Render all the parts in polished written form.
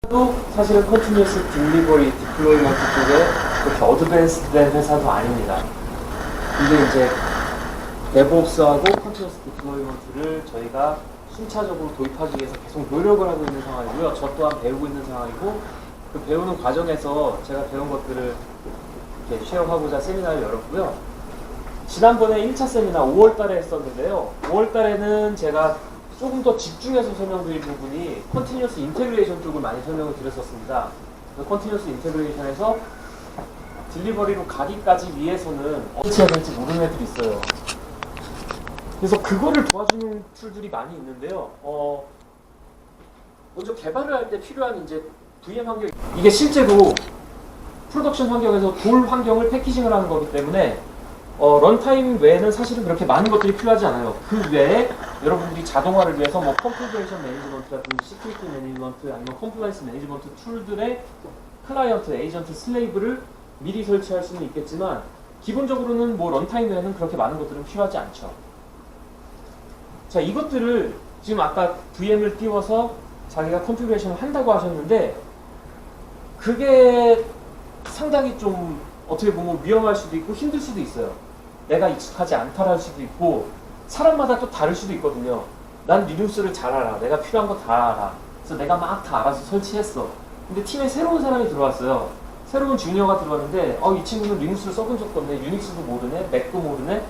또 사실은 컨티뉴어스 딜리버리 디플로이먼트 쪽에 그렇게 어드밴스된 회사도 아닙니다. 근데 이제 데브옵스하고 컨티뉴어스 디플로이먼트를 저희가 순차적으로 도입하기 위해서 계속 노력을 하고 있는 상황이고요. 저 또한 배우고 있는 상황이고, 그 배우는 과정에서 제가 배운 것들을 이렇게 쉐어하고자 세미나를 열었고요. 지난번에 1차 세미나 5월달에 했었는데요. 5월달에는 제가 조금 더 집중해서 설명드릴 부분이 컨티뉴어스 인테그레이션 쪽을 많이 설명을 드렸었습니다. 컨티뉴어스 인테그레이션에서 딜리버리로 가기까지 위해서는 어떻게 해야 될지 모르는 애들이 있어요. 그래서 그거를 도와주는 툴들이 많이 있는데요. 먼저 개발을 할 때 필요한 이제 VM 환경, 이게 실제로 프로덕션 환경에서 돌 환경을 패키징을 하는 거기 때문에 런타임 외에는 사실은 그렇게 많은 것들이 필요하지 않아요. 그 외에 여러분들이 자동화를 위해서 뭐 컨피그레이션 매니지먼트라든지 시큐리티 매니지먼트 아니면 컴플라이언스 매니지먼트 툴들의 클라이언트, 에이전트, 슬레이브를 미리 설치할 수는 있겠지만 기본적으로는 뭐 런타임 외에는 그렇게 많은 것들은 필요하지 않죠. 자, 이것들을 지금 아까 VM을 띄워서 자기가 컨피그레이션을 한다고 하셨는데 그게 상당히 좀 어떻게 보면 위험할 수도 있고 힘들 수도 있어요. 내가 익숙하지 않다할 수도 있고 사람마다 또 다를 수도 있거든요. 난 리눅스를 잘 알아. 내가 필요한 거 다 알아. 그래서 내가 막 다 알아서 설치했어. 근데 팀에 새로운 사람이 들어왔어요. 새로운 주니어가 들어왔는데 이 친구는 리눅스를 써본 적도 없네. 유닉스도 모르네. 맥도 모르네.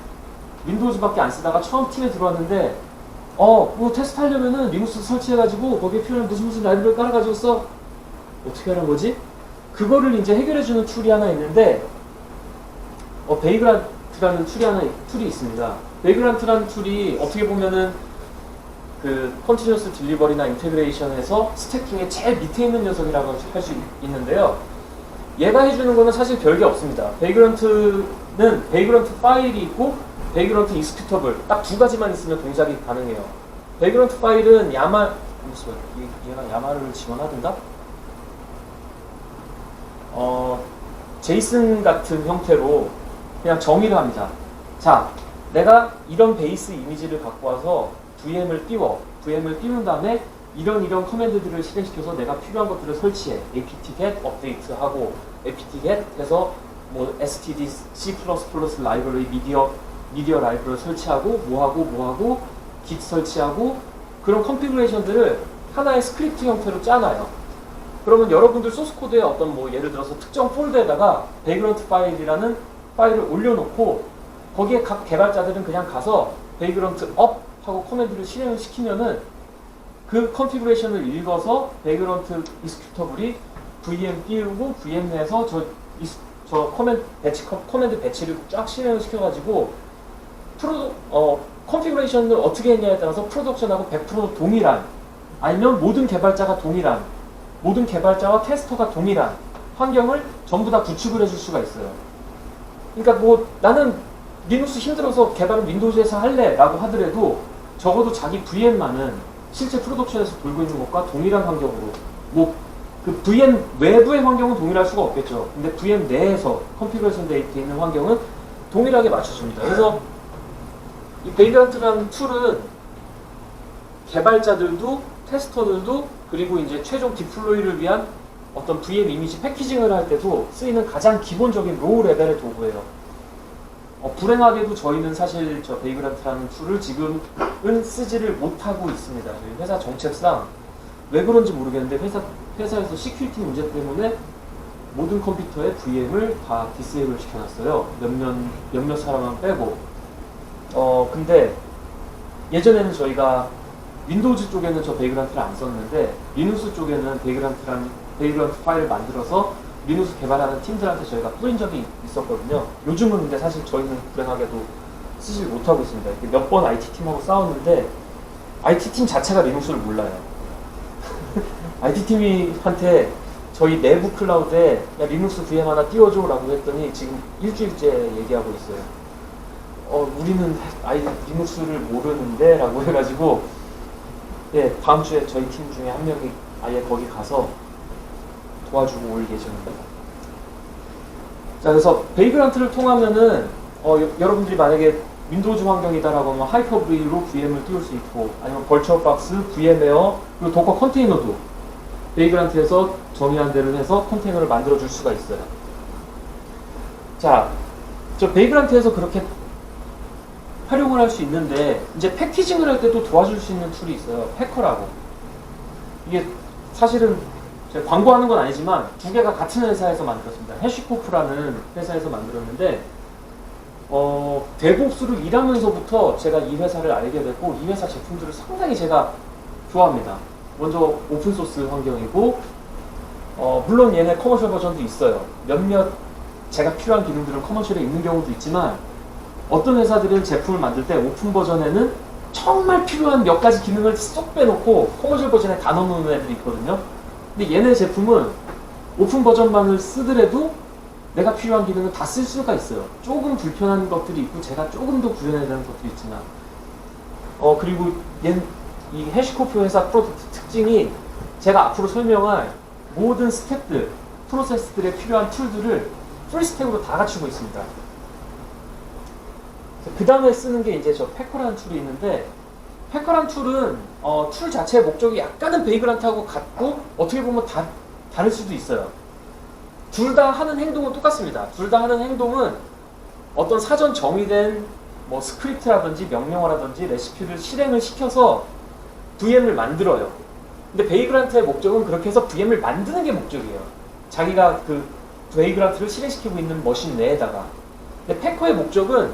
윈도우즈밖에 안 쓰다가 처음 팀에 들어왔는데 뭐 테스트 하려면은 리눅스 설치해가지고 거기에 필요한 무슨 라이브러리 깔아가지고 써. 어떻게 하는 거지? 그거를 이제 해결해주는 툴이 하나 있는데 베이그란트라는 툴이 있습니다. 베이그란트라는 툴이 어떻게 보면은 그 컨티뉴어스 딜리버리나 인테그레이션에서 스태킹의 제일 밑에 있는 녀석이라고 할 수 있는데요. 얘가 해주는 거는 사실 별게 없습니다. 베이그란트는 베이그란트 파일이 있고 베이그란트 익스큐터블 딱 두 가지만 있으면 동작이 가능해요. 베이그란트 파일은 얘가 야마를 지원하든가? 제이슨 같은 형태로 그냥 정의를 합니다. 자, 내가 이런 베이스 이미지를 갖고 와서 VM을 띄운 다음에 이런 커맨드들을 실행시켜서 내가 필요한 것들을 설치해. apt-get 업데이트하고 apt-get 해서 뭐 std c++ 라이브러리 미디어 라이브러리 설치하고 뭐하고 git 설치하고 그런 컨피그레이션들을 하나의 스크립트 형태로 짜놔요. 그러면 여러분들 소스코드에 어떤 뭐 예를 들어서 특정 폴더에다가 베이그런트 파일이라는 파일을 올려놓고 거기에 각 개발자들은 그냥 가서 베이그런트 업 하고 코맨드를 실행을 시키면은 그 컨피그레이션을 읽어서 베이그런트 익스큐터블이 VM 띄우고 VM 내에서 저 코맨드 배치를 쫙 실행을 시켜가지고 컨피그레이션을 어떻게 했냐에 따라서 프로덕션하고 100% 동일한 아니면 모든 개발자가 동일한 모든 개발자와 테스터가 동일한 환경을 전부 다 구축을 해줄 수가 있어요. 그러니까 뭐 나는 리눅스 힘들어서 개발은 윈도우즈에서 할래 라고 하더라도 적어도 자기 VM만은 실제 프로덕션에서 돌고 있는 것과 동일한 환경으로 뭐 그 VM 외부의 환경은 동일할 수가 없겠죠. 근데 VM 내에서 컨피그레이션 되어 있는 환경은 동일하게 맞춰줍니다. 그래서 이 베이그란트라는 툴은 개발자들도 테스터들도 그리고 이제 최종 디플로이를 위한 어떤 VM 이미지 패키징을 할 때도 쓰이는 가장 기본적인 로우 레벨의 도구예요. 불행하게도 저희는 사실 저 베이그란트라는 툴을 지금은 쓰지를 못하고 있습니다. 저희 회사 정책상 왜 그런지 모르겠는데 회사에서 시큐리티 문제 때문에 모든 컴퓨터에 VM을 다 디세이블 시켜놨어요. 몇몇 사람만 빼고. 근데 예전에는 저희가 윈도우즈 쪽에는 저 베이그란트를 안 썼는데 리눅스 쪽에는 베이그란트 파일을 만들어서 리눅스 개발하는 팀들한테 저희가 뿌린 적이 있었거든요. 요즘은 근데 사실 저희는 불행하게도 쓰지 못하고 있습니다. 몇 번 IT팀하고 싸웠는데 IT팀 자체가 리눅스를 몰라요. IT팀한테 저희 내부 클라우드에 야, 리눅스 VM 하나 띄워줘 라고 했더니 지금 일주일째 얘기하고 있어요. 우리는 리눅스를 모르는데 라고 해가지고 예, 다음 주에 저희 팀 중에 한 명이 아예 거기 가서 도와주고 올 예정입니다. 자, 그래서 베이그란트를 통하면은 여러분들이 만약에 윈도우즈 환경이다라고 하면 하이퍼브로 VM을 띄울 수 있고 아니면 벌추얼박스, VM웨어, 그리고 도커 컨테이너도 베이그란트에서 정의한 대로 해서 컨테이너를 만들어 줄 수가 있어요. 자, 저 베이그란트에서 그렇게 활용을 할 수 있는데 이제 패키징을 할 때도 도와줄 수 있는 툴이 있어요. 패커라고. 이게 사실은 제가 광고하는 건 아니지만 두 개가 같은 회사에서 만들었습니다. 해시코프라는 회사에서 만들었는데 데브옵스로 일하면서부터 제가 이 회사를 알게 됐고 이 회사 제품들을 상당히 제가 좋아합니다. 먼저 오픈소스 환경이고 물론 얘네 커머셜 버전도 있어요. 몇몇 제가 필요한 기능들은 커머셜에 있는 경우도 있지만 어떤 회사들은 제품을 만들 때 오픈 버전에는 정말 필요한 몇 가지 기능을 쏙 빼놓고 커머셜 버전에 다 넣어놓는 애들이 있거든요. 근데 얘네 제품은 오픈 버전만을 쓰더라도 내가 필요한 기능은 다 쓸 수가 있어요. 조금 불편한 것들이 있고 제가 조금 더 구현해야 되는 것도 있지만 그리고 이 해시코프 회사 프로덕트 특징이 제가 앞으로 설명할 모든 스텝들, 프로세스들에 필요한 툴들을 풀스택으로 다 갖추고 있습니다. 그 다음에 쓰는 게 이제 저 패커라는 툴이 있는데 패커라는 툴은 툴 자체의 목적이 약간은 베이그란트하고 같고 어떻게 보면 다를 수도 있어요. 둘 다 하는 행동은 똑같습니다. 둘 다 하는 행동은 어떤 사전 정의된 뭐 스크립트라든지 명령어라든지 레시피를 실행을 시켜서 VM을 만들어요. 근데 베이그란트의 목적은 그렇게 해서 VM을 만드는 게 목적이에요. 자기가 그 베이그란트를 실행시키고 있는 머신 내에다가. 근데 패커의 목적은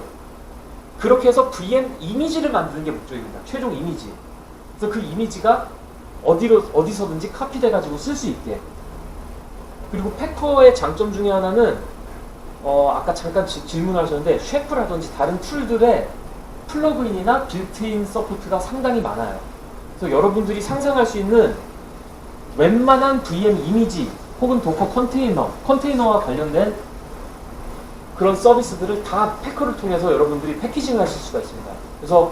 그렇게 해서 VM 이미지를 만드는 게 목적입니다. 최종 이미지. 그래서 그 이미지가 어디서든지 카피돼가지고 쓸 수 있게. 그리고 패커의 장점 중에 하나는 아까 잠깐 질문하셨는데 쉐프라든지 다른 툴들의 플러그인이나 빌트인 서포트가 상당히 많아요. 그래서 여러분들이 상상할 수 있는 웬만한 VM 이미지 혹은 도커 컨테이너와 관련된 그런 서비스들을 다 패커를 통해서 여러분들이 패키징을 하실 수가 있습니다. 그래서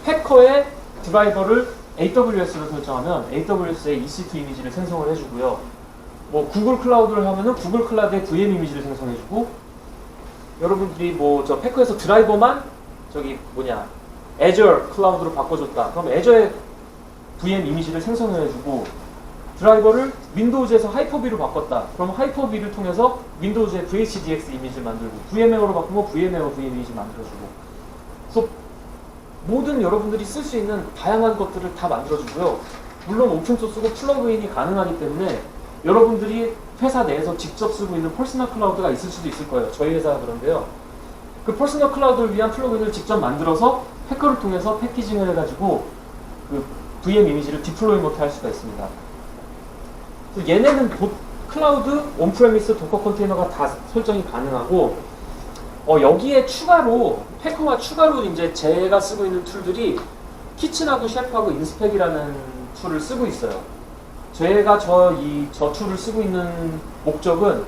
패커의 드라이버를 AWS로 설정하면 AWS의 EC2 이미지를 생성을 해주고요. 뭐 구글 클라우드를 하면은 구글 클라우드의 VM 이미지를 생성해주고 여러분들이 뭐 저 패커에서 드라이버만 Azure 클라우드로 바꿔줬다. 그럼 Azure의 VM 이미지를 생성해주고 드라이버를 윈도우즈에서 하이퍼비로 바꿨다. 그럼 하이퍼비를 통해서 윈도우즈의 VHDX 이미지를 만들고 VM웨어로 바꾸면 VM웨어 VM 이미지 만들어주고 그래서 모든 여러분들이 쓸 수 있는 다양한 것들을 다 만들어주고요. 물론 오픈소스고 플러그인이 가능하기 때문에 여러분들이 회사 내에서 직접 쓰고 있는 퍼스널 클라우드가 있을 수도 있을 거예요. 저희 회사가 그런데요. 그 퍼스널 클라우드를 위한 플러그인을 직접 만들어서 패커를 통해서 패키징을 해가지고 그 VM 이미지를 디플로이먼트 할 수가 있습니다. 그래서 얘네는 클라우드, 온프레미스, 도커 컨테이너가 다 설정이 가능하고 여기에 추가로 패커와 추가로 이제 제가 쓰고 있는 툴들이 키친하고 셰프하고 인스펙이라는 툴을 쓰고 있어요. 제가 저 툴을 쓰고 있는 목적은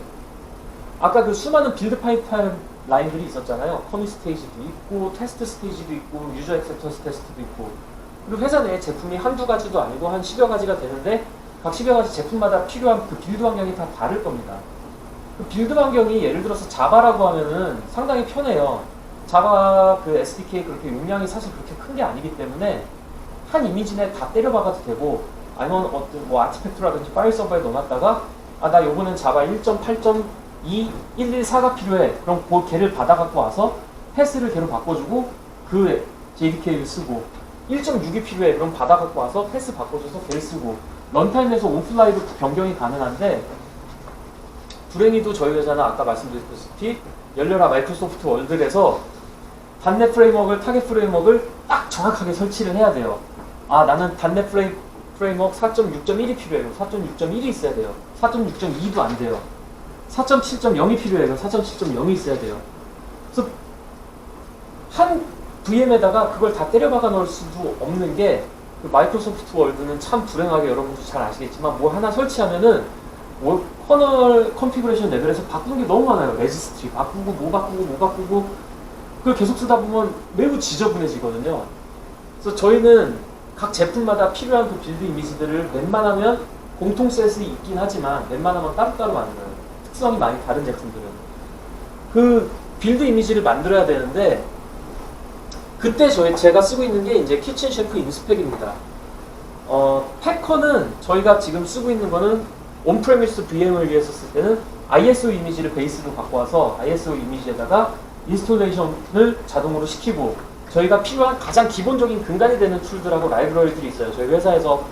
아까 그 수많은 빌드 파이프라인 라인들이 있었잖아요. 커밋 스테이지도 있고 테스트 스테이지도 있고 유저 액셉턴스 테스트도 있고 그리고 회사 내에 제품이 한두 가지도 아니고 한 10여 가지가 되는데 각 10여 가지 제품마다 필요한 그 빌드 환경이 다 다를 겁니다. 그 빌드 환경이 예를 들어서 자바라고 하면은 상당히 편해요. 자바 그 SDK 그렇게 용량이 사실 그렇게 큰 게 아니기 때문에 한 이미지 내에 다 때려박아도 되고 아니면 어떤 뭐 아티팩트라든지 파일 서버에 넣어놨다가 나 요번엔 자바 1.8.2 114가 필요해. 그럼 그 걔를 받아갖고 와서 패스를 걔로 바꿔주고 그 JDK를 쓰고 1.6이 필요해. 그럼 받아갖고 와서 패스 바꿔줘서 걔를 쓰고 런타임에서 오프라이브 변경이 가능한데 불행히도 저희 회사는 아까 말씀드렸다시피 열려라 마이크로소프트 월드에서 단넷 프레임워크를 타겟 프레임워크를 딱 정확하게 설치를 해야 돼요. 나는 단넷 프레임워크 4.6.1이 필요해요. 4.6.1이 있어야 돼요. 4.6.2도 안 돼요. 4.7.0이 필요해요. 4.7.0이 있어야 돼요. 그래서 한 VM에다가 그걸 다 때려박아 넣을 수도 없는 게 그 마이크로소프트 월드는 참 불행하게 여러분도 잘 아시겠지만 뭐 하나 설치하면은 뭐 커널 컨피그레이션 레벨에서 바꾸는 게 너무 많아요. 레지스트리 바꾸고 뭐 바꾸고 그걸 계속 쓰다 보면 매우 지저분해지거든요. 그래서 저희는 각 제품마다 필요한 그 빌드 이미지들을 웬만하면 공통 셋이 있긴 하지만 웬만하면 따로따로 만들어요. 특성이 많이 다른 제품들은. 그 빌드 이미지를 만들어야 되는데 그때 제가 쓰고 있는 게 이제 키친 셰프 인스펙입니다. 패커는 저희가 지금 쓰고 있는 거는 온프레미스 VM을 위해서 쓸 때는 ISO 이미지를 베이스로 갖고 와서 ISO 이미지에다가 인스톨레이션을 자동으로 시키고 저희가 필요한 가장 기본적인 근간이 되는 툴들하고 라이브러리들이 있어요. 저희 회사에서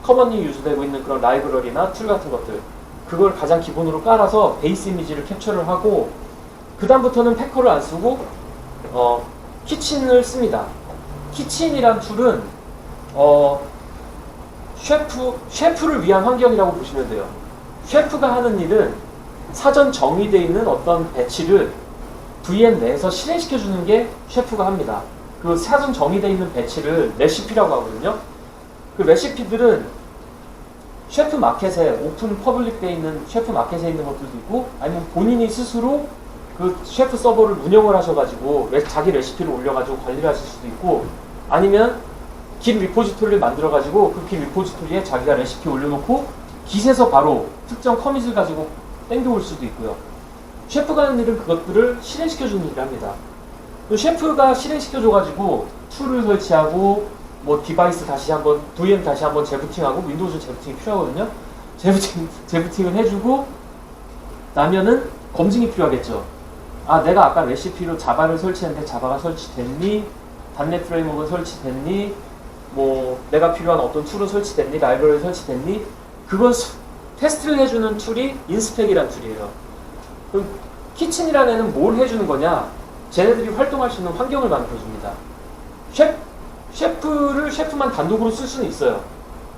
커먼리 유즈되고 있는 그런 라이브러리나 툴 같은 것들 그걸 가장 기본으로 깔아서 베이스 이미지를 캡처를 하고 그 다음부터는 패커를 안 쓰고 키친을 씁니다. 키친이란 툴은 셰프를 위한 환경이라고 보시면 돼요. 셰프가 하는 일은 사전 정의되어 있는 어떤 배치를 VM 내에서 실행시켜주는 게 셰프가 합니다. 그 사전 정의되어 있는 배치를 레시피라고 하거든요. 그 레시피들은 셰프 마켓에 오픈 퍼블릭되어 있는 셰프 마켓에 있는 것들도 있고 아니면 본인이 스스로 그 셰프 서버를 운영을 하셔가지고 자기 레시피를 올려가지고 관리를 하실 수도 있고 아니면 깃 리포지토리를 만들어가지고 그 깃 리포지토리에 자기가 레시피 올려놓고 깃에서 바로 특정 커밋을 가지고 땡겨올 수도 있고요. 셰프가 하는 일은 그것들을 실행시켜주는 일을 합니다. 셰프가 실행시켜줘가지고 툴을 설치하고 뭐 디바이스 다시 한번 VM 다시 한번 재부팅하고 윈도우즈 재부팅이 필요하거든요. 재부팅을 해주고 나면은 검증이 필요하겠죠. 아 내가 아까 레시피로 자바를 설치했는데 자바가 설치됐니? .NET 프레임워크가 설치됐니? 뭐 내가 필요한 어떤 툴은 설치됐니? 라이브러리 설치됐니? 그걸 테스트를 해주는 툴이 인스펙이라는 툴이에요. 그럼 키친이라는 애는 뭘 해주는 거냐? 쟤네들이 활동할 수 있는 환경을 만들어줍니다. 셰프만 단독으로 쓸 수는 있어요.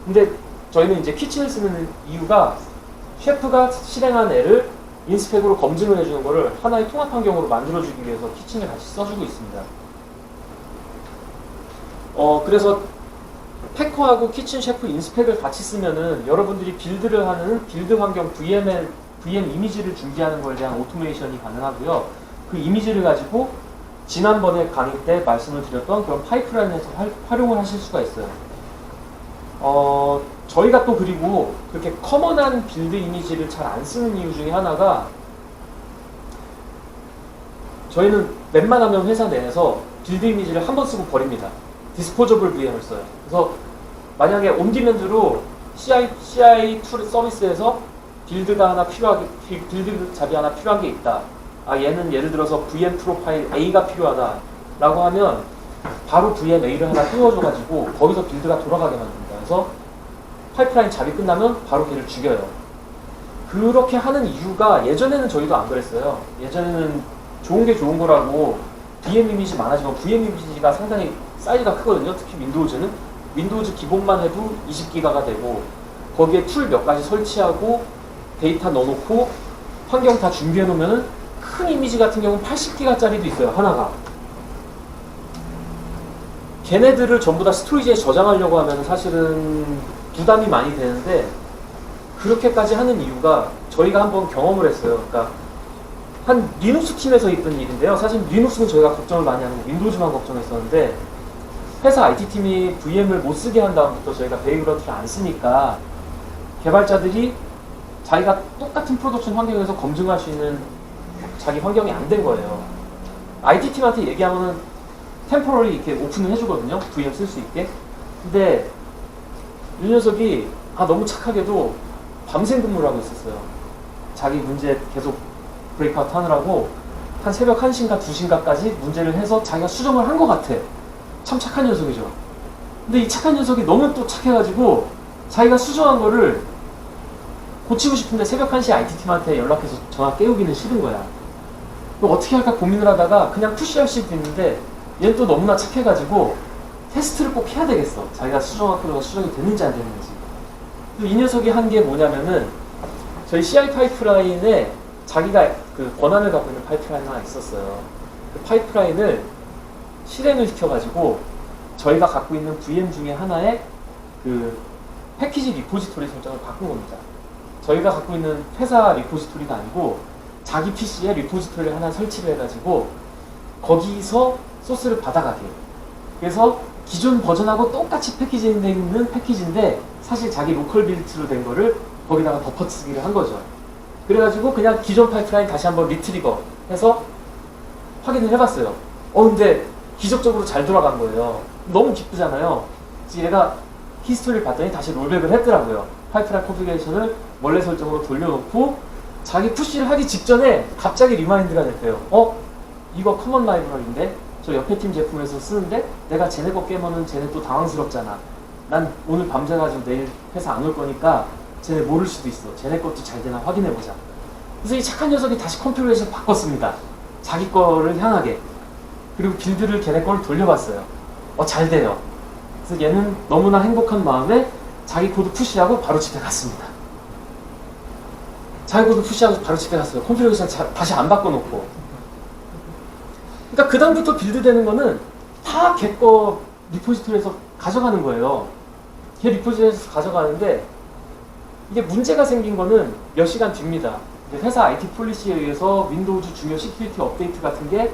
근데 저희는 이제 키친을 쓰는 이유가 셰프가 실행한 애를 인스펙으로 검증을 해주는 거를 하나의 통합 환경으로 만들어주기 위해서 키친을 같이 써주고 있습니다. 그래서 패커하고 키친 셰프 인스펙을 같이 쓰면은 여러분들이 빌드를 하는 빌드 환경 VM 이미지를 준비하는 것에 대한 오토메이션이 가능하고요. 그 이미지를 가지고 지난번에 강의 때 말씀을 드렸던 그런 파이프라인에서 활용을 하실 수가 있어요. 저희가 또 그리고 그렇게 커먼한 빌드 이미지를 잘 안 쓰는 이유 중에 하나가 저희는 웬만하면 회사 내에서 빌드 이미지를 한 번 쓰고 버립니다. 디스포저블 VM을 써요. 그래서 만약에 온디맨드로 CI 툴 서비스에서 빌드 잡이 하나 필요한 게 있다. 아 얘는 예를 들어서 VM 프로파일 A가 필요하다 라고 하면 바로 VM A를 하나 띄워줘가지고 거기서 빌드가 돌아가게 만듭니다. 그래서 파이프라인 잡이 끝나면 바로 걔를 죽여요. 그렇게 하는 이유가 예전에는 저희도 안 그랬어요. 예전에는 좋은 게 좋은 거라고 VM 이미지 많아지면 VM 이미지가 상당히 사이즈가 크거든요. 특히 윈도우즈는 윈도우즈 기본만 해도 20기가가 되고 거기에 툴 몇 가지 설치하고 데이터 넣어놓고 환경 다 준비해 놓으면은 큰 이미지 같은 경우는 80기가짜리도 있어요. 하나가. 걔네들을 전부 다 스토리지에 저장하려고 하면 사실은 부담이 많이 되는데 그렇게까지 하는 이유가 저희가 한번 경험을 했어요. 그러니까 한 리눅스 팀에서 있던 일인데요. 사실 리눅스는 저희가 걱정을 많이 하는 윈도우즈만 걱정했었는데 회사 IT팀이 VM을 못 쓰게 한 다음부터 저희가 베이브런트를 안 쓰니까 개발자들이 자기가 똑같은 프로덕션 환경에서 검증할 수 있는 자기 환경이 안 된 거예요. IT팀한테 얘기하면은 템포러리 이렇게 오픈을 해주거든요. VM 쓸 수 있게. 근데 이 녀석이 너무 착하게도 밤샘 근무를 하고 있었어요. 자기 문제 계속 브레이크아웃 하느라고 한 새벽 1시인가 2시인가까지 문제를 해서 자기가 수정을 한 것 같아. 참 착한 녀석이죠. 근데 이 착한 녀석이 너무 또 착해가지고 자기가 수정한 거를 고치고 싶은데 새벽 1시에 IT팀한테 연락해서 전화 깨우기는 싫은 거야. 그럼 어떻게 할까 고민을 하다가 그냥 푸시할 수도 있는데 얘는 또 너무나 착해가지고 테스트를 꼭 해야 되겠어. 자기가 수정한 코드가 수정이 됐는지 안 됐는지. 이 녀석이 한 게 뭐냐면은 저희 CI 파이프라인에 자기가 그 권한을 갖고 있는 파이프라인 하나 있었어요. 그 파이프라인을 실행을 시켜가지고 저희가 갖고 있는 VM 중에 하나의 그 패키지 리포지토리 설정을 바꾼 겁니다. 저희가 갖고 있는 회사 리포지토리가 아니고 자기 PC에 리포지토리를 하나 설치를 해가지고 거기서 소스를 받아가게. 그래서 기존 버전하고 똑같이 패키지되어 있는 패키지인데 사실 자기 로컬 빌트로 된 거를 거기다가 덮어쓰기를 한 거죠. 그래가지고 그냥 기존 파이프라인 다시 한번 리트리거 해서 확인을 해봤어요. 근데 기적적으로 잘 돌아간 거예요. 너무 기쁘잖아요. 그래서 얘가 히스토리를 봤더니 다시 롤백을 했더라고요. 파이프라인 컨피그레이션을 원래 설정으로 돌려놓고 자기 푸시를 하기 직전에 갑자기 리마인드가 됐대요. 이거 커먼 라이브러리인데 저 옆에 팀 제품에서 쓰는데 내가 쟤네 거 깨면은 쟤네 또 당황스럽잖아. 난 오늘 밤새가지고 내일 회사 안 올 거니까 쟤네 모를 수도 있어. 쟤네 것도 잘 되나 확인해보자. 그래서 이 착한 녀석이 다시 컨피그레이션 바꿨습니다. 자기 거를 향하게. 그리고 빌드를 걔네 거를 돌려봤어요. 잘 돼요. 그래서 얘는 너무나 행복한 마음에 자기 코드 푸시하고 바로 집에 갔습니다. 자기 코드 푸시하고 바로 집에 갔어요. 컨피그레이션 다시 안 바꿔놓고. 그러니까 그 다음부터 빌드되는 거는 다 걔 거 리포지토리에서 가져가는 거예요. 걔 리포지토리에서 가져가는데 이게 문제가 생긴 거는 몇 시간 뒤입니다. 회사 IT 폴리시에 의해서 윈도우즈 중요 시큐리티 업데이트 같은 게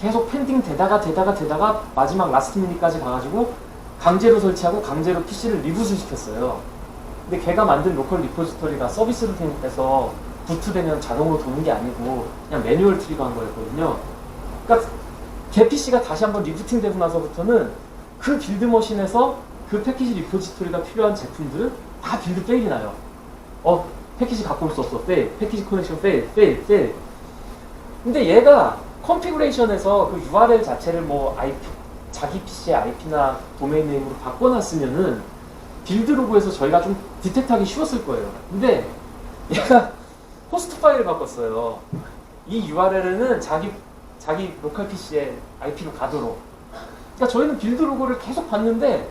계속 펜딩 되다가 마지막 라스트 미닛까지 가가지고 강제로 설치하고 강제로 PC를 리부트 시켰어요. 근데 걔가 만든 로컬 리포지토리가 서비스 루틴에서 부트되면 자동으로 도는 게 아니고 그냥 매뉴얼 트리거한 거였거든요. 그러니까 걔 PC가 다시 한번 리부팅 되고 나서부터는 그 빌드 머신에서 그 패키지 리포지토리가 필요한 제품들은 다 빌드 페일이 나요. 패키지 갖고 올 수 없어. 페일. 패키지 커넥션 페일. 근데 얘가 컨피그레이션에서 그 URL 자체를 뭐 IP, 자기 PC의 IP나 도메인 네임으로 바꿔놨으면은 빌드 로그에서 저희가 좀 디텍트하기 쉬웠을 거예요. 근데 얘가 호스트 파일을 바꿨어요. 이 URL은 자기 로컬 PC의 IP로 가도록. 그러니까 저희는 빌드 로그를 계속 봤는데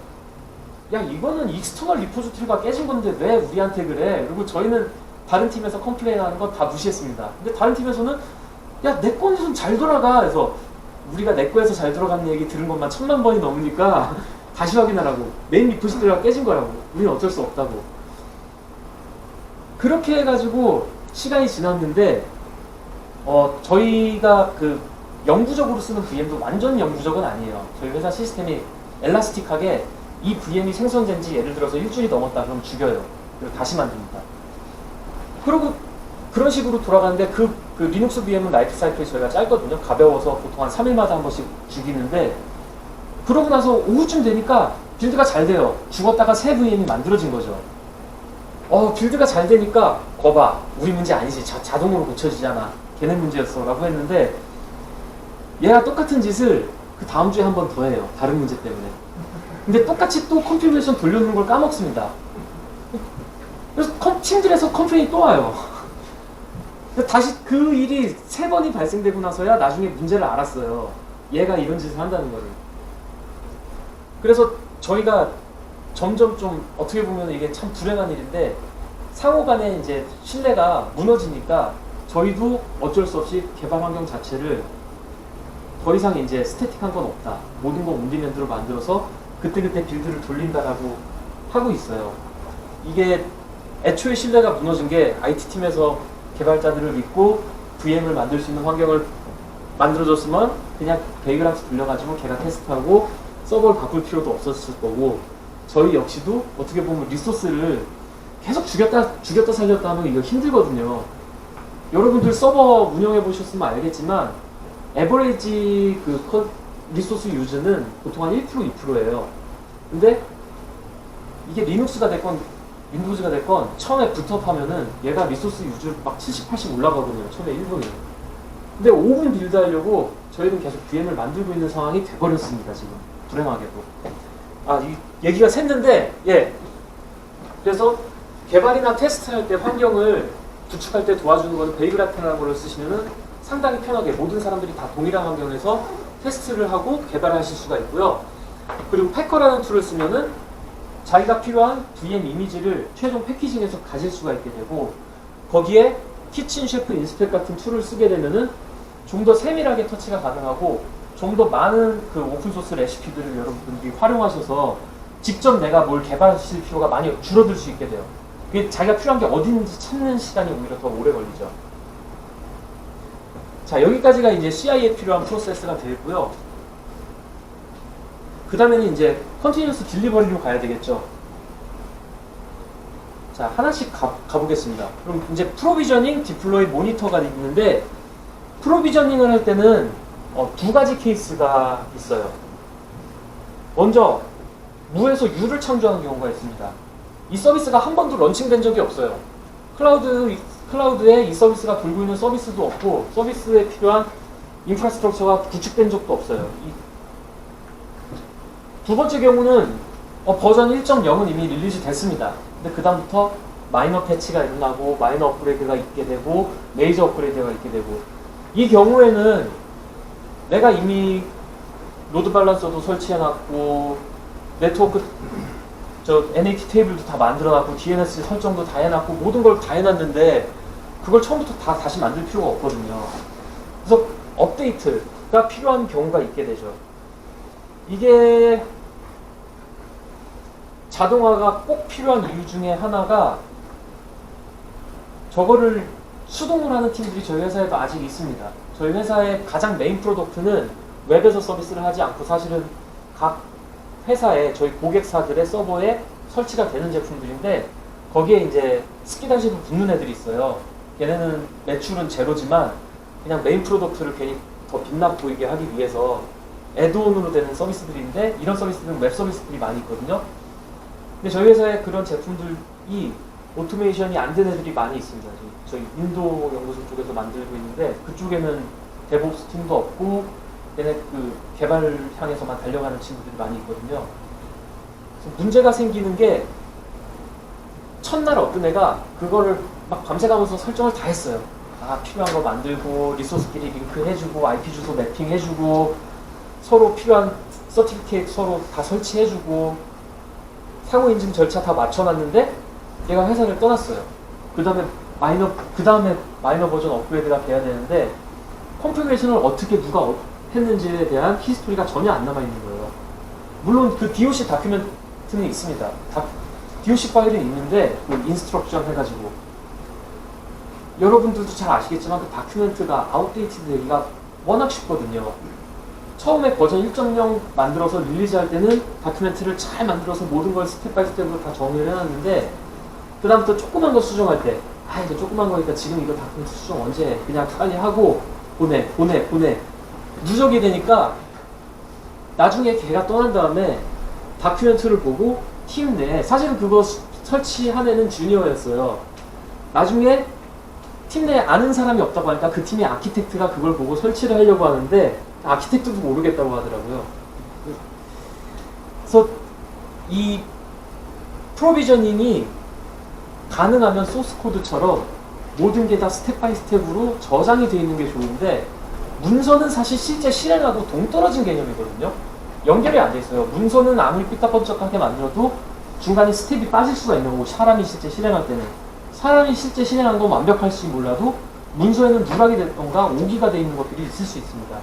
야 이거는 익스터널 리포지토리가 깨진 건데 왜 우리한테 그래? 그리고 저희는 다른 팀에서 컴플레인 하는 거 다 무시했습니다. 근데 다른 팀에서는 야 내 거에서는 잘 돌아가. 그래서 우리가 내 거에서 잘 돌아가는 얘기 들은 것만 1000만 번이 넘으니까 다시 확인하라고. 메인 리포지토리가 깨진 거라고. 우리는 어쩔 수 없다고. 그렇게 해가지고 시간이 지났는데 저희가 그 영구적으로 쓰는 VM도 완전 영구적은 아니에요. 저희 회사 시스템이 엘라스틱하게 이 VM이 생성된 지 예를 들어서 일주일이 넘었다 그러면 죽여요. 그리고 다시 만듭니다. 그리고 그런 식으로 돌아가는데 그 리눅스 VM은 라이프 사이클이 저희가 짧거든요. 가벼워서 보통 한 3일마다 한 번씩 죽이는데 그러고 나서 오후쯤 되니까 빌드가 잘 돼요. 죽었다가 새 VM이 만들어진 거죠. 빌드가 잘 되니까 거봐. 우리 문제 아니지. 자동으로 고쳐지잖아. 걔네 문제였어. 라고 했는데 얘가 똑같은 짓을 그 다음 주에 한 번 더 해요. 다른 문제 때문에. 근데 똑같이 또 컨피그레이션 돌려놓는 걸 까먹습니다. 그래서 팀들에서 컴플레인이 또 와요. 다시 그 일이 3번이 발생되고 나서야 나중에 문제를 알았어요. 얘가 이런 짓을 한다는 거를. 그래서 저희가 점점 좀 어떻게 보면 이게 참 불행한 일인데 상호 간에 이제 신뢰가 무너지니까 저희도 어쩔 수 없이 개발 환경 자체를 더 이상 이제 스태틱한 건 없다. 모든 거 온디맨드로 만들어서 그때그때 빌드를 돌린다라고 하고 있어요. 이게 애초에 신뢰가 무너진 게 IT팀에서 개발자들을 믿고 VM을 만들 수 있는 환경을 만들어줬으면 그냥 베이그랑스 돌려가지고 걔가 테스트하고 서버를 바꿀 필요도 없었을 거고 저희 역시도 어떻게 보면 리소스를 계속 죽였다 살렸다 하면 이거 힘들거든요. 여러분들 서버 운영해 보셨으면 알겠지만 에버리지 리소스 유즈는 보통 한 1%, 2%예요. 근데 이게 리눅스가 됐건 윈도우즈가 됐건 처음에 붓업하면은 얘가 리소스 유즈 막 70, 80 올라가거든요. 처음에 1분이에요. 근데 5분 빌드 하려고 저희는 계속 VM을 만들고 있는 상황이 돼버렸습니다. 지금 불행하게도. 이 얘기가 샜는데 그래서 개발이나 테스트할 때 환경을 구축할 때 도와주는 거는 베이그라테라는 걸 쓰시면은 상당히 편하게 모든 사람들이 다 동일한 환경에서 테스트를 하고 개발하실 수가 있고요. 그리고 패커라는 툴을 쓰면은 자기가 필요한 VM 이미지를 최종 패키징해서 가질 수가 있게 되고 거기에 키친 셰프 인스펙 같은 툴을 쓰게 되면은 좀 더 세밀하게 터치가 가능하고 좀 더 많은 그 오픈소스 레시피들을 여러분들이 활용하셔서 직접 내가 뭘 개발하실 필요가 많이 줄어들 수 있게 돼요. 그게 자기가 필요한 게 어디 있는지 찾는 시간이 오히려 더 오래 걸리죠. 자, 여기까지가 이제 CI에 필요한 프로세스가 되고요. 그 다음에는 이제 컨티뉴어스 딜리버리로 가야 되겠죠. 자, 하나씩 가보겠습니다. 그럼 이제 프로비저닝, 디플로이, 모니터가 있는데 프로비저닝을 할 때는 두 가지 케이스가 있어요. 먼저 무에서 유를 창조하는 경우가 있습니다. 이 서비스가 한 번도 런칭된 적이 없어요. 클라우드에 이 서비스가 돌고 있는 서비스도 없고 서비스에 필요한 인프라스트럭처가 구축된 적도 없어요. 두 번째 경우는 버전 1.0은 이미 릴리즈 됐습니다. 근데 그 다음부터 마이너 패치가 일어나고 마이너 업그레이드가 있게 되고 메이저 업그레이드가 있게 되고 이 경우에는 내가 이미 로드 밸런서도 설치해놨고 네트워크 NAT 테이블도 다 만들어놨고 DNS 설정도 다 해놨고 모든 걸 다 해놨는데 그걸 처음부터 다시 만들 필요가 없거든요. 그래서 업데이트가 필요한 경우가 있게 되죠. 이게 자동화가 꼭 필요한 이유 중에 하나가 저거를 수동으로 하는 팀들이 저희 회사에도 아직 있습니다. 저희 회사의 가장 메인 프로덕트는 웹에서 서비스를 하지 않고 사실은 각 회사에 저희 고객사들의 서버에 설치가 되는 제품들인데 거기에 이제 스키다시로 붙는 애들이 있어요. 걔네는 매출은 제로지만 그냥 메인 프로덕트를 괜히 더 빛나 보이게 하기 위해서 애드온으로 되는 서비스들인데 이런 서비스들은 웹 서비스들이 많이 있거든요. 근데 저희 회사에 그런 제품들이 오토메이션이 안 된 애들이 많이 있습니다. 저희 인도 연구소 쪽에서 만들고 있는데 그쪽에는 데브옵스 팀도 없고 얘네 그 개발 향해서만 달려가는 친구들이 많이 있거든요. 그래서 문제가 생기는 게 첫날 어떤 애가 그거를 막 밤새가면서 설정을 다 했어요. 필요한 거 만들고 리소스끼리 링크 해주고 IP 주소 매핑 해주고 서로 필요한 서티피케이트 서로 다 설치해주고 상호 인증 절차 다 맞춰놨는데 얘가 회사를 떠났어요. 그 다음에 마이너 버전 업그레이드가 돼야 되는데 컨피그레이션을 어떻게 누가 했는지에 대한 히스토리가 전혀 안 남아있는 거예요. 물론 그 DOC 다큐멘트는 있습니다. DOC 파일은 있는데 그 인스트럭션 해가지고 여러분들도 잘 아시겠지만 그 다큐멘트가 아웃데이티드 되기가 워낙 쉽거든요. 처음에 버전 1.0 만들어서 릴리즈할 때는 다큐멘트를 잘 만들어서 모든 걸 스텝 바이 스텝으로 다 정리를 해놨는데 그 다음부터 조그만 거 수정할 때 이거 조그만 거니까 지금 이거 다큐멘트 수정 언제 해? 그냥 빨리 하고 보내 누적이 되니까 나중에 걔가 떠난 다음에 다큐멘트를 보고 팀 내 사실은 그거 설치한 애는 주니어였어요. 나중에 팀 내에 아는 사람이 없다고 하니까 그 팀의 아키텍트가 그걸 보고 설치를 하려고 하는데 아키텍트도 모르겠다고 하더라고요. 그래서 이 프로비저닝이 가능하면 소스 코드처럼 모든 게 다 스텝 바이 스텝으로 저장이 되어 있는 게 좋은데 문서는 사실 실제 실행하고 동떨어진 개념이거든요. 연결이 안 돼 있어요. 문서는 아무리 삐딱번쩍하게 만들어도 중간에 스텝이 빠질 수가 있는 거고 사람이 실제 실행할 때는 사람이 실제 실행한 건 완벽할지 몰라도 문서에는 누락이 됐던가 오기가 돼 있는 것들이 있을 수 있습니다.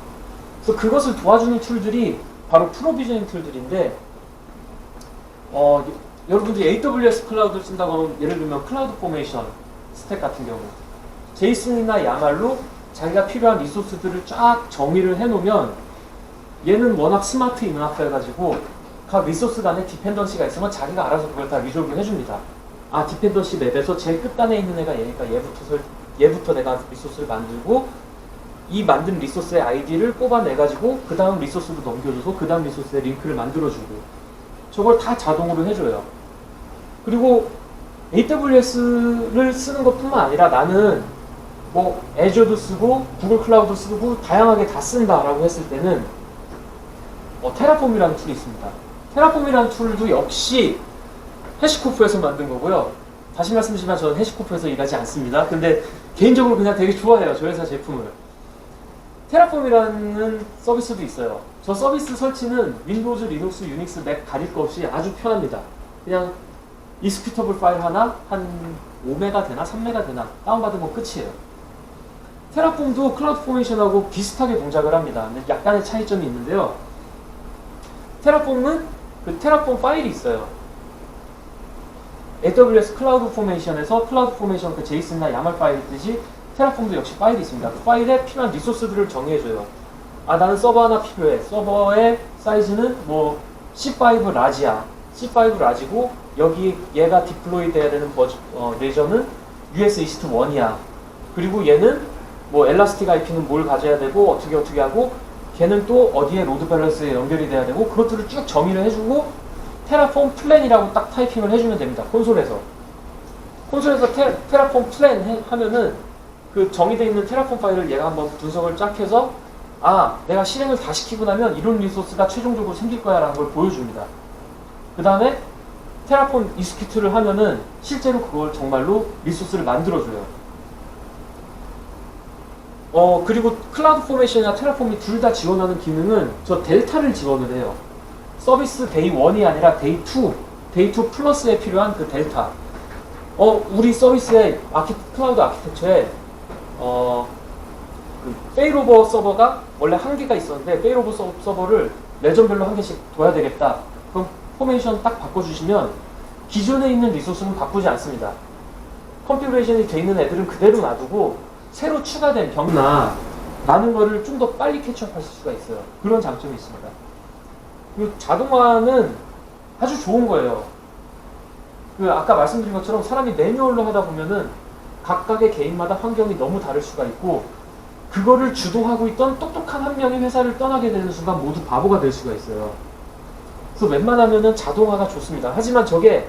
그래서 그것을 도와주는 툴들이 바로 프로비저닝 툴들인데 여러분들이 AWS 클라우드를 쓴다고 하면 예를 들면 클라우드 포메이션 스택 같은 경우 제이슨이나 야말로 자기가 필요한 리소스들을 쫙 정의를 해놓으면 얘는 워낙 스마트 이너프 해가지고 각 리소스 간에 디펜던시가 있으면 자기가 알아서 그걸 다 리졸브 해줍니다. 디펜던시 맵에서 제일 끝단에 있는 애가 얘니까 얘부터 내가 리소스를 만들고 이 만든 리소스의 아이디를 뽑아내가지고 그 다음 리소스로 넘겨줘서 그 다음 리소스의 링크를 만들어주고 저걸 다 자동으로 해줘요. 그리고 AWS를 쓰는 것뿐만 아니라 나는 뭐 애저도 쓰고 구글 클라우드 쓰고 다양하게 다 쓴다라고 했을 때는 테라폼이라는 툴이 있습니다. 테라폼이라는 툴도 역시 해시코프에서 만든 거고요. 다시 말씀드리지만 저는 해시코프에서 일하지 않습니다. 근데 개인적으로 그냥 되게 좋아해요. 저 회사 제품을. 테라폼이라는 서비스도 있어요. 저 서비스 설치는 윈도우즈, 리눅스, 유닉스, 맥 가릴 거 없이 아주 편합니다. 그냥 익스큐터블 파일 하나 한 5메가 되나 3메가 되나 다운받으면 끝이에요. 테라폼도 클라우드 포메이션하고 비슷하게 동작을 합니다. 근데 약간의 차이점이 있는데요. 테라폼은 그 테라폼 파일이 있어요. AWS 클라우드 포메이션에서 클라우드 포메이션 그 제이슨이나 야말 파일 있듯이 테라폼도 역시 파일이 있습니다. 그 파일에 필요한 리소스들을 정의해줘요. 나는 서버 하나 필요해. 서버의 사이즈는 뭐 C5 라지야. C5 라지고 여기 얘가 디플로이 돼야 되는 레저는 US 이스트 1이야. 그리고 얘는 뭐 엘라스틱 IP는 뭘 가져야 되고 어떻게 하고 걔는 또 어디에 로드 밸런스에 연결이 돼야 되고 그것들을 쭉 정의를 해주고 테라폼 플랜이라고 딱 타이핑을 해주면 됩니다. 콘솔에서 테라폼 플랜 하면은 그 정의되어 있는 테라폼 파일을 얘가 한번 분석을 쫙 해서 내가 실행을 다 시키고 나면 이런 리소스가 최종적으로 생길 거야 라는 걸 보여줍니다. 그 다음에 테라폼 이스큐트를 하면은 실제로 그걸 정말로 리소스를 만들어줘요. 그리고 클라우드 포메이션이나 테라폼이 둘 다 지원하는 기능은 저 델타를 지원을 해요. 서비스 데이 1이 아니라 데이 2 플러스에 필요한 그 델타. 우리 서비스의 클라우드 아키텍처에 그 페일오버 서버가 원래 한 개가 있었는데 페일오버 서버를 레전별로 한 개씩 둬야 되겠다. 그럼 포메이션 딱 바꿔주시면 기존에 있는 리소스는 바꾸지 않습니다. 컨피그레이션이 돼 있는 애들은 그대로 놔두고 새로 추가된 병나 많은 거를 좀 더 빨리 캐치업하실 수가 있어요. 그런 장점이 있습니다. 그리고 자동화는 아주 좋은 거예요. 아까 말씀드린 것처럼 사람이 매뉴얼로 하다 보면은 각각의 개인마다 환경이 너무 다를 수가 있고 그거를 주도하고 있던 똑똑한 한 명이 회사를 떠나게 되는 순간 모두 바보가 될 수가 있어요. 그래서 웬만하면은 자동화가 좋습니다. 하지만 저게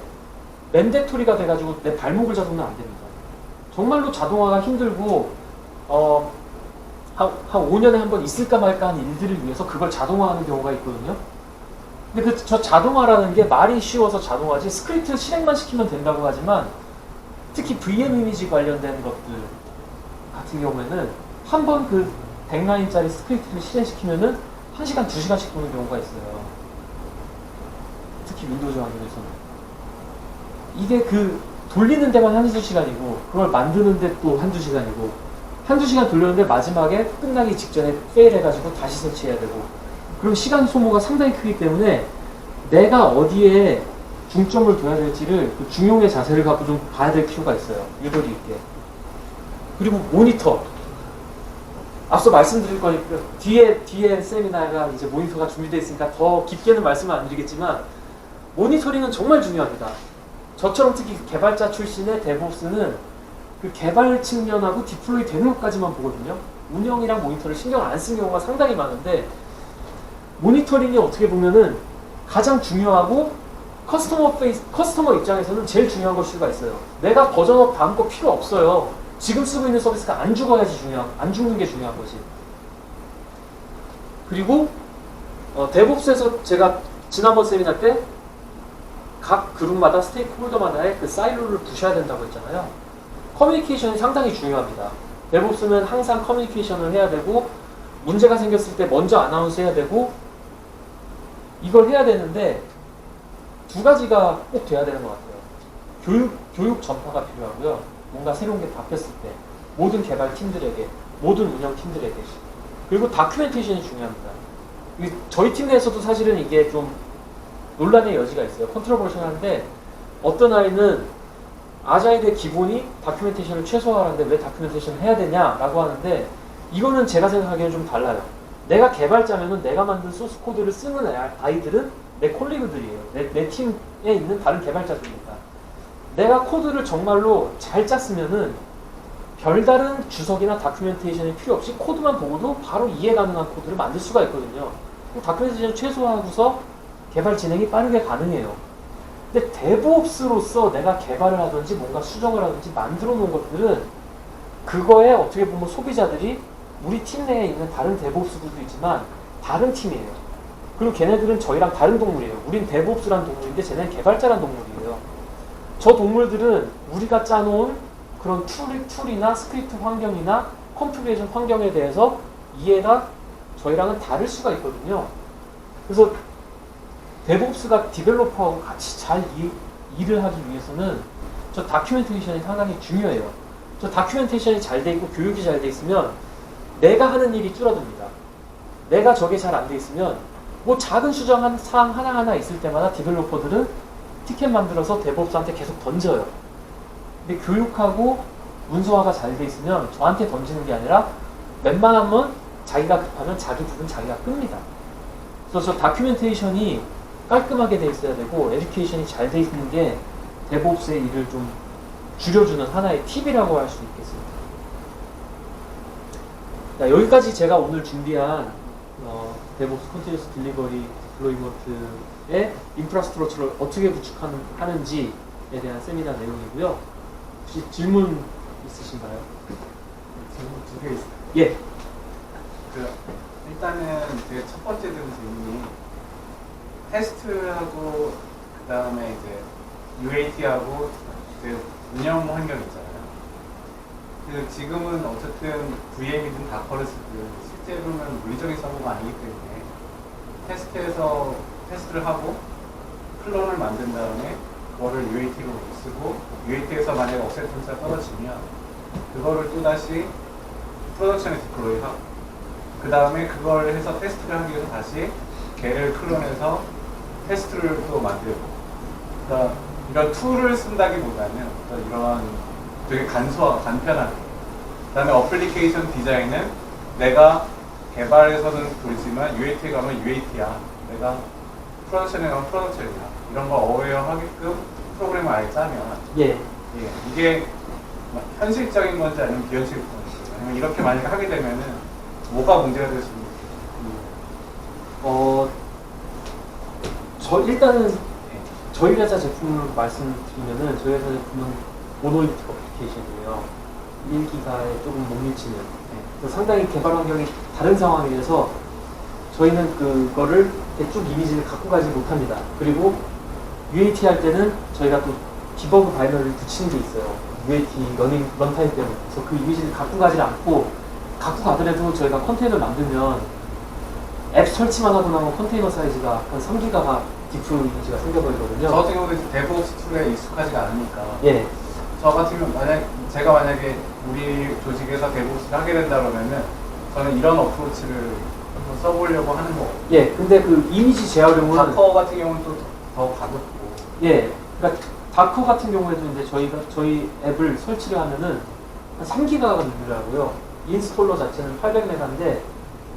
맨데토리가 돼가지고 내 발목을 잡으면 안 됩니다. 정말로 자동화가 힘들고 한 5년에 한 번 있을까 말까 하는 일들을 위해서 그걸 자동화하는 경우가 있거든요. 근데 저 자동화라는 게 말이 쉬워서 자동화지 스크립트 실행만 시키면 된다고 하지만 특히 VM 이미지 관련된 것들 같은 경우에는 한 번 그 100라인짜리 스크립트를 실행시키면은 1시간, 2시간씩 보는 경우가 있어요. 특히 윈도우즈 환경에서는. 이게 돌리는 데만 1~2시간이고 그걸 만드는 데 또 1~2시간이고 1~2시간 돌렸는데 마지막에 끝나기 직전에 페일 해가지고 다시 설치해야 되고 그럼 시간 소모가 상당히 크기 때문에 내가 어디에 중점을 둬야 될지를 그 중용의 자세를 갖고 좀 봐야 될 필요가 있어요. 유도리 있게. 그리고 모니터. 앞서 말씀드릴 거니까 뒤에 세미나가 이제 모니터가 준비되어 있으니까 더 깊게는 말씀을 안 드리겠지만 모니터링은 정말 중요합니다. 저처럼 특히 개발자 출신의 데브옵스는 그 개발 측면하고 디플로이 되는 것까지만 보거든요. 운영이랑 모니터를 신경을 안 쓴 경우가 상당히 많은데 모니터링이 어떻게 보면은 가장 중요하고 커스터머 입장에서는 제일 중요한 걸 수가 있어요. 내가 버전업 다음 거 필요 없어요. 지금 쓰고 있는 서비스가 안 죽어야지 안 죽는 게 중요한 거지. 그리고 데브옵스에서 제가 지난번 세미나 때 각 그룹마다 스테이크홀더마다의 그 사일로를 부셔야 된다고 했잖아요. 커뮤니케이션이 상당히 중요합니다. 데브옵스는 항상 커뮤니케이션을 해야 되고 문제가 생겼을 때 먼저 아나운스 해야 되고 이걸 해야 되는데 두 가지가 꼭 돼야 되는 것 같아요. 교육 전파가 필요하고요. 뭔가 새로운 게 바뀌었을 때 모든 개발팀들에게 모든 운영팀들에게 그리고 다큐멘테이션이 중요합니다. 저희 팀 내에서도 사실은 이게 좀 논란의 여지가 있어요. 컨트로버셜한데 어떤 아이는 아자일의 기본이 다큐멘테이션을 최소화하는데 왜 다큐멘테이션을 해야 되냐라고 하는데 이거는 제가 생각하기에는 좀 달라요. 내가 개발자면은 내가 만든 소스 코드를 쓰는 아이들은 내 콜리그들이에요. 내 팀에 있는 다른 개발자들입니다. 내가 코드를 정말로 잘 짰으면은 별다른 주석이나 다큐멘테이션이 필요 없이 코드만 보고도 바로 이해 가능한 코드를 만들 수가 있거든요. 다큐멘테이션 최소화하고서 개발 진행이 빠르게 가능해요. 근데 데브옵스로서 내가 개발을 하든지 뭔가 수정을 하든지 만들어 놓은 것들은 그거에 어떻게 보면 소비자들이 우리 팀 내에 있는 다른 데브옵스들도 있지만 다른 팀이에요. 그리고 걔네들은 저희랑 다른 동물이에요. 우린 데브옵스란 동물인데 쟤네는 개발자란 동물이에요. 저 동물들은 우리가 짜놓은 그런 툴이나 스크립트 환경이나 컨피그레이션 환경에 대해서 이해가 저희랑은 다를 수가 있거든요. 그래서 데브옵스가 디벨로퍼하고 같이 잘 일을 하기 위해서는 저 다큐멘테이션이 상당히 중요해요. 저 다큐멘테이션이 잘 돼 있고 교육이 잘 돼 있으면 내가 하는 일이 줄어듭니다. 내가 저게 잘 안 돼 있으면 뭐 작은 수정한 사항 하나하나 있을 때마다 디벨로퍼들은 티켓 만들어서 데브옵스한테 계속 던져요. 근데 교육하고 문서화가 잘 돼 있으면 저한테 던지는 게 아니라 웬만하면 자기가 급하면 자기 부분 자기가 끕니다. 그래서 저 다큐멘테이션이 깔끔하게 돼 있어야 되고 에듀케이션이 잘 돼 있는 게 데브옵스의 일을 좀 줄여주는 하나의 팁이라고 할 수 있겠습니다. 자, 여기까지 제가 오늘 준비한 데브옵스 컨티뉴어스 딜리버리 디플로이먼트 인프라스트럭처를 어떻게 구축하는지에 대한 세미나 내용이고요. 혹시 질문 있으신가요? 질문 두 개 있어요. 예. 일단은 제 첫 번째 든 질문이 테스트하고 그 다음에 이제 UAT하고 이제 운영 환경 있잖아요. 지금은 어쨌든 VM이든 다커를 쓰든 실제로는 물리적인 서버가 아니기 때문에 테스트에서 테스트를 하고 클론을 만든 다음에 그거를 UAT로 쓰고 UAT에서 만약에 억셉턴스가 떨어지면 그거를 또다시 프로덕션에 디플로이하고 그 다음에 그걸 해서 테스트를 하기 위해서 다시 걔를 클론해서 테스트를 또 만들고 그러니까 이런 툴을 쓴다기보다는 이런 되게 간편하게 그 다음에 어플리케이션 디자인은 내가 개발에서는 그렇지만 UAT에 가면 UAT야 내가 프로덕션에 가면 프로덕션이야 이런 거 어웨어하게끔 프로그램을 아예 짜면 예. 이게 현실적인 건지 아니면 비현실적인 건지 아니면 이렇게 만약에 하게 되면은 뭐가 문제가 될 수 있는지 일단은 저희 회사 제품을 말씀드리면은 저희 회사 제품은 모노리틱 어플리케이션이에요. 1기가에 조금 못 미치는. 그래서 상당히 개발 환경이 다른 상황이라서 저희는 그거를 대충 이미지를 갖고 가지 못합니다. 그리고 UAT 할 때는 저희가 또 디버그 바이너리를 붙이는 게 있어요. UAT 런타임 때문에. 그래서 그 이미지를 갖고 가지 않고 갖고 가더라도 저희가 컨테이너를 만들면 앱 설치만 하고 나면 컨테이너 사이즈가 한 3기가가 디프 이미지가 생겨버리거든요. 저 같은 경우는 데브옵스 툴에 익숙하지가 않으니까 예. 저 같은 경우 제가 만약에 우리 조직에서 데브옵스를 하게 된다 그러면은 저는 이런 어프로치를 한번 써보려고 하는 거고 예, 근데 그 이미지 재활용은 다커 같은 경우는 또 더 가볍고 예, 그러니까 다커 같은 경우에도 이제 저희 앱을 설치를 하면은 한 3기가가 늘더라고요. 인스톨러 자체는 800메가인데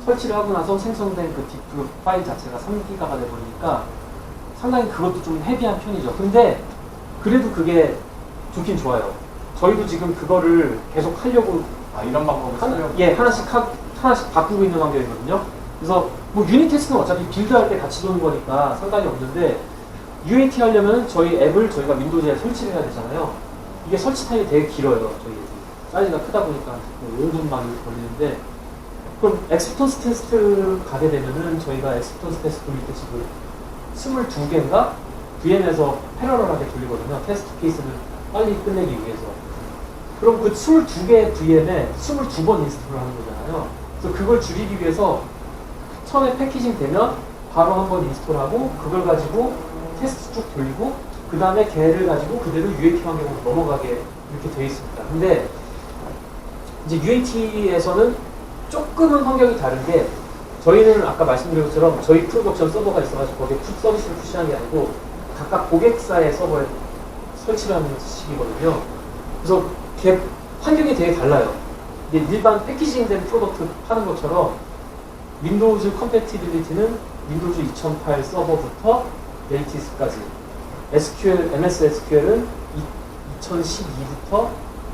설치를 하고 나서 생성된 그 디프 파일 자체가 3기가가 돼버리니까 상당히 그것도 좀 헤비한 편이죠. 근데 그래도 그게 좋긴 좋아요. 저희도 지금 그거를 계속 하려고 이런 방법을 쓰려고 하나씩 바꾸고 있는 환경이거든요. 그래서 뭐 유닛 테스트는 어차피 빌드할 때 같이 도는 거니까 상관이 없는데 UAT 하려면 저희 앱을 저희가 윈도우즈에 설치를 해야 되잖아요. 이게 설치 타임이 되게 길어요. 저희 앱이. 사이즈가 크다 보니까 5분 막 이렇게 걸리는데 그럼 엑스프턴스 테스트 가게 되면은 저희가 엑스프턴스 테스트 돌릴 때 지금 22개인가 VM에서 패러럴하게 돌리거든요. 테스트 케이스를 빨리 끝내기 위해서. 그럼 그 22개의 VM에 22번 인스톨을 하는 거잖아요. 그래서 그걸 줄이기 위해서 처음에 패키징 되면 바로 한번 인스톨하고 그걸 가지고 테스트 쭉 돌리고 그 다음에 걔를 가지고 그대로 UAT 환경으로 넘어가게 이렇게 되어 있습니다. 근데 이제 UAT에서는 조금은 환경이 다른 게 저희는 아까 말씀드린 것처럼 저희 프로덕션 서버가 있어가지고 거기에 서비스를 푸시하는 게 아니고 각각 고객사의 서버에 설치를 하는 식이거든요. 그래서 환경이 되게 달라요. 이게 일반 패키징된 프로덕트 파는 것처럼 윈도우즈 컴패티빌리티는 윈도우즈 2008 서버부터 네이티브까지 MS SQL은 2012부터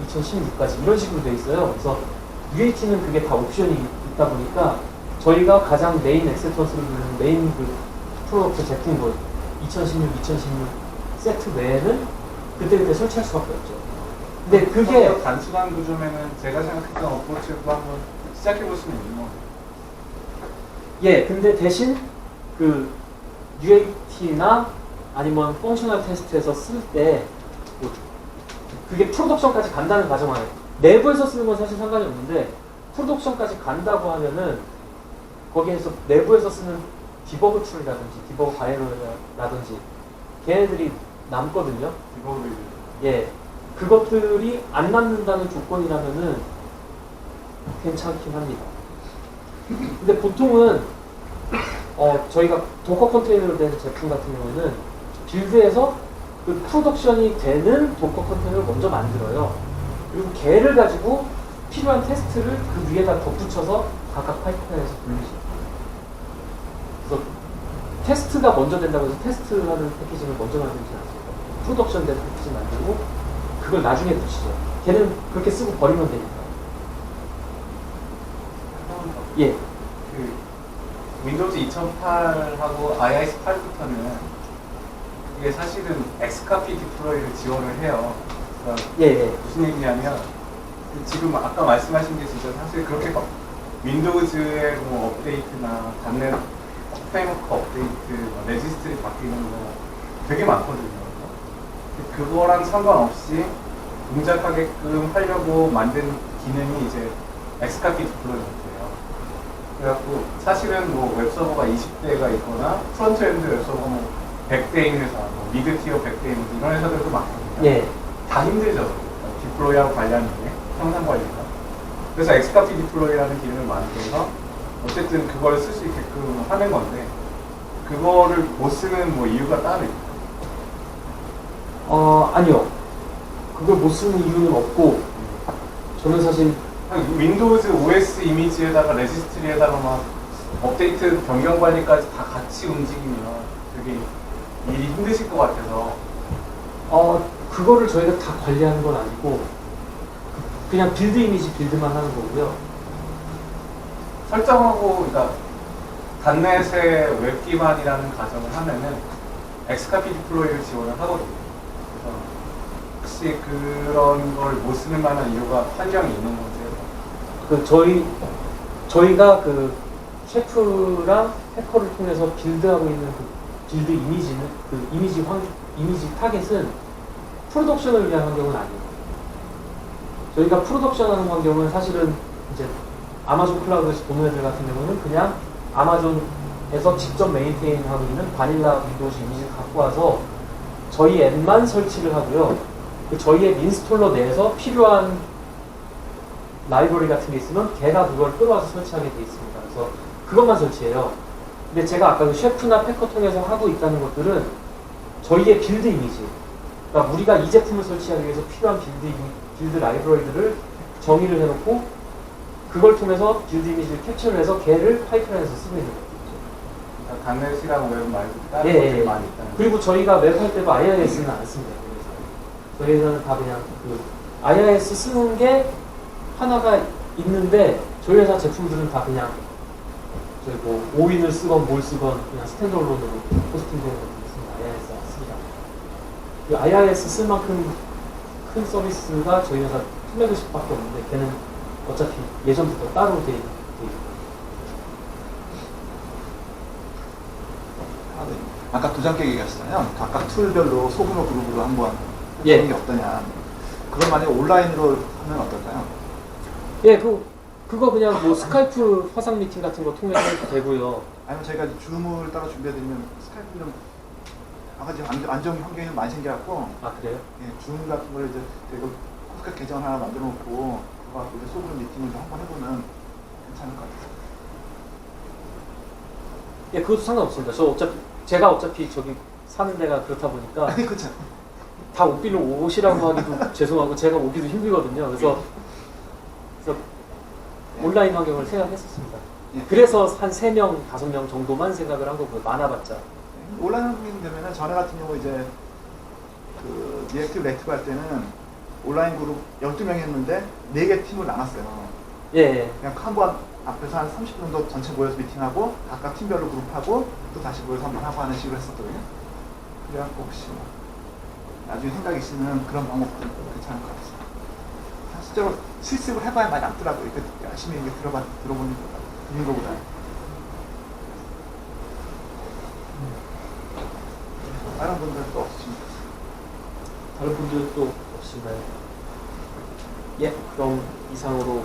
2016까지 이런 식으로 되어 있어요. 그래서 UAT는 그게 다 옵션이 있다 보니까 저희가 가장 메인 액셉턴스를 누르는 메인 그 프로덕트 제품군 2016 세트 외에는 그때그때 설치할 수밖에 없죠. 근데 그게 단순한 구조면은 제가 생각했던 어프로치로 한번 시작해 볼 수는 있는 거예요. 예, 근데 대신 그 UAT나 아니면 펑셔널 테스트에서 쓸 때 그게 프로덕션까지 간다는 가정 안에 내부에서 쓰는 건 사실 상관이 없는데 프로덕션까지 간다고 하면은 거기에서 내부에서 쓰는 디버그 툴이라든지 디버그 바이너라든지 걔네들이 남거든요. 디버그 예, 그것들이 안 남는다는 조건이라면은 괜찮긴 합니다. 근데 보통은 저희가 도커 컨테이너로 된 제품 같은 경우에는 빌드에서 그 프로덕션이 되는 도커 컨테이너를 먼저 만들어요. 그리고 걔를 가지고 필요한 테스트를 그 위에다 덧붙여서 각각 파이프라인에서 돌리죠. 그래서 테스트가 먼저 된다고 해서 테스트하는 패키징을 먼저 만들지 않습니다. 프로덕션 된 패키징 만들고 그걸 나중에 붙이죠. 걔는 그렇게 쓰고 버리면 되니까. 예. 윈도우즈 2008하고 iOS 8부터는 이게 사실은 엑스카피 디플로이를 지원을 해요. 그러니까 예, 예. 무슨 얘기냐면 지금 아까 말씀하신 게 진짜 사실 그렇게 막 윈도우즈의 뭐 업데이트나 단넷 프레임워크 업데이트, 뭐 레지스트리 바뀌는 거 되게 많거든요. 그거랑 상관없이 동작하게끔 하려고 만든 기능이 이제 엑스카피 디플로이먼트예요. 그래갖고 사실은 뭐 웹서버가 20대가 있거나 프론트엔드 웹서버가 뭐 100대 있는 회사, 뭐 미드티어 100대 있는 이런 회사들도 많거든요. 예. 다 힘들죠. 디플로이하고 관련된 게 형상 관리가. 그래서 엑스카피 디플로이라는 기능을 만들어서 어쨌든 그걸 쓸 수 있게끔 하는 건데 그거를 못 쓰는 뭐 이유가 따로 있나요? 아니요. 그걸 못 쓰는 이유는 없고, 저는 사실, 윈도우즈 OS 이미지에다가 레지스트리에다가 막 업데이트 변경 관리까지 다 같이 움직이면 되게 일이 힘드실 것 같아서. 그거를 저희가 다 관리하는 건 아니고, 그냥 빌드 이미지 빌드만 하는 거고요. 설정하고, 그러니까 단넷의 웹 기반이라는 가정을 하면은 엑스카피 디플로이를 지원을 하거든요. 그래서 혹시 그런 걸 못 쓰는 만한 이유가 환경이 있는 건지. 저희가 그 셰프랑 해커를 통해서 빌드하고 있는 그 빌드 이미지는, 그 이미지 타겟은 프로덕션을 위한 환경은 아니에요. 저희가 프로덕션 하는 환경은 사실은 이제 아마존 클라우드에서 보는 애들 같은 경우는 그냥 아마존에서 직접 메인테인하고 있는 바닐라 윈도우즈 이미지를 갖고 와서 저희 앱만 설치를 하고요. 그 저희 앱 인스톨러 내에서 필요한 라이브러리 같은 게 있으면 걔가 그걸 끌어와서 설치하게 돼 있습니다. 그래서 그것만 설치해요. 근데 제가 아까 그 셰프나 패커 통해서 하고 있다는 것들은 저희의 빌드 이미지, 그러니까 우리가 이 제품을 설치하기 위해서 필요한 빌드 라이브러리들을 정의를 해놓고 그걸 통해서 빌드 이미지를 캡처를 해서 걔를 파이프라인에서 쓰고 있는 거죠. 그러니까 단넷이랑 웹 말고 다른 예, 것들이 예. 많이 있다는. 그리고 저희가 웹 할 때도 IIS는 안 씁니다. 그래서 저희는 다 그냥 그 IIS 쓰는 게 하나가 있는데 저희 회사 제품들은 다 그냥 저희 뭐 5인을 쓰건 뭘 쓰건 그냥 스탠드얼론으로 호스팅되는 것들 있습니다. IIS 안 씁니다. 그 IIS 쓸 만큼 큰 서비스가 저희 회사 플래그십밖에 없는데 걔는 어차피 예전부터 따로 돼 있고. 아까 도장깨기 얘기하셨잖아요. 각각 툴별로 소규모 그룹으로 한번 예. 해보는 게 어떠냐. 그걸 만약에 온라인으로 하면 어떨까요? 예, 그거 그냥 뭐 스카이프 화상 미팅 같은 거 통해서 해도 되고요. 아니면 저희가 이제 줌을 따로 준비해드리면 스카이프는 아까 지금 안정 환경이 많이 생겨갖고 아, 그래요? 예, 줌 같은 걸 이제 그리고 스카이프 계정 하나 만들어 놓고 그거 갖고 이제 소규모 미팅을 좀 한번 해보면 괜찮을 것 같아요. 예, 그것도 상관없습니다. 제가 어차피 저기 사는 데가 그렇다 보니까 아니 그렇죠. 다 오기로 오시라고 하기도 죄송하고 제가 오기도 힘들거든요. 그래서 온라인 환경을 생각했었습니다. 예. 그래서 한 3명, 5명 정도만 생각을 한 거고요. 많아봤자. 온라인 환경이 되면은 전에 같은 경우 이제 그 리액티브 레이티브 할 때는 온라인 그룹 12명이 했는데 4개 팀을 나눴어요. 예. 그냥 한 번 앞에서 한 30분 정도 전체 모여서 미팅하고 각각 팀별로 그룹하고 또 다시 모여서 한번 하고 하는 식으로 했었거든요. 그래갖고 혹시 뭐 나중에 생각 있으면 그런 방법도 괜찮을 것 같아요. 실제로 실습을 해봐야 많이 남더라고요. 이렇게 열심히 이렇게 들어보는 거보다. 다른 분들도 없으십니까? 다른 분들도 없으신가요? 예, 그럼 이상으로